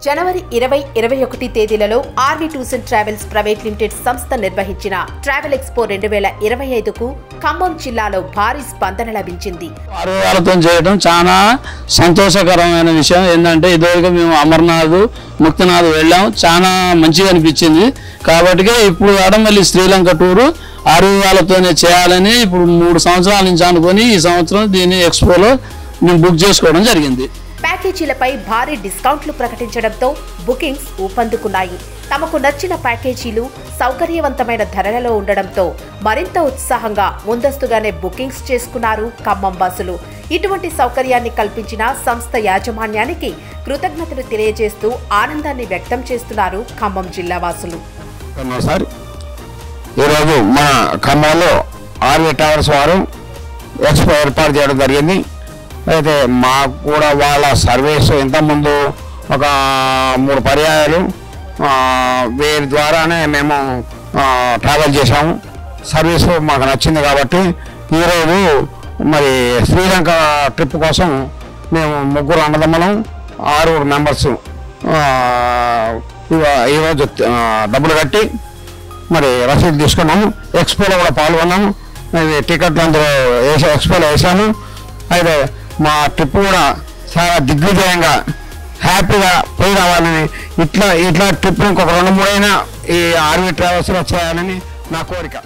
జనవరి 20-21 తేదీలలో RV tours and travels private limited సంస్థ నిర్వహించిన ట్రావెల్ ఎక్స్పో 2025కు ఖమ్మం జిల్లాలో భారీ స్పందన లభించింది. ఆరువాలతో చేయడం చాలా సంతోషకరమైన విషయం. ఏంటంటే ఇదివరకు మేము అమర్నాథ్, ముక్తినాథ్ వెళ్ళాం, చాలా మంచిగా అనిపించింది. కాబట్టి ఇప్పుడు మళ్ళీ శ్రీలంక టూరు ఆరువాలతోనే చేయాలని ఇప్పుడు 3 సంవత్సరాల నుంచి అనుకొని ఈ సంవత్సరం దీన్ని ఎక్స్పోలో మేము బుక్ చేసుకోవడం జరిగింది. ప్యాకేజీలపై భారీ డిస్కౌంట్లు ప్రకటించడంతో బుకింగ్స్ ఊపందుకున్నాయి. తమకు నచ్చిన ప్యాకేజీలు సౌకర్యవంతమైన ధరలలో ఉండడంతో మరింత ఉత్సాహంగా ముందస్తుగానే బుకింగ్స్ చేసుకున్నారు ఖమ్మం వాసులు. ఇటువంటి సౌకర్యాన్ని కల్పించిన సంస్థ యాజమాన్యానికి కృతజ్ఞతలు తెలియజేస్తూ ఆనందాన్ని వ్యక్తం చేస్తున్నారు ఖమ్మం జిల్లా వాసులు. ఈరోజు మన ఖమ్మంలో ఆర్వి ట్రావెల్స్ వారు ఎక్స్పో ఏర్పాటు చేయడం జరిగింది. అయితే మాకు కూడా వాళ్ళ సర్వీసు ఇంతకుముందు ఒక 3 పర్యాయాలు వీరి ద్వారానే మేము ట్రావెల్ చేసాము. సర్వీసు మాకు నచ్చింది కాబట్టి ఈరోజు మరి శ్రీలంక ట్రిప్ కోసం మేము 3 అన్నదమ్ములం 6 మెంబర్స్ ఈరోజు డబ్బులు కట్టి మరి రసీదు తీసుకున్నాము. ఎక్స్పోలో కూడా పాల్గొన్నాము. టికెట్లు అందరూ ఎక్స్పోలో వేసాము. అయితే మా ట్రిప్ కూడా చాలా దిగ్విజయంగా హ్యాపీగా పోయి రావాలని ఇట్లా ట్రిప్ ఇంకొక 2-3 అయినా ఈ ఆర్వి ట్రావెల్స్లో చేయాలని నా కోరిక.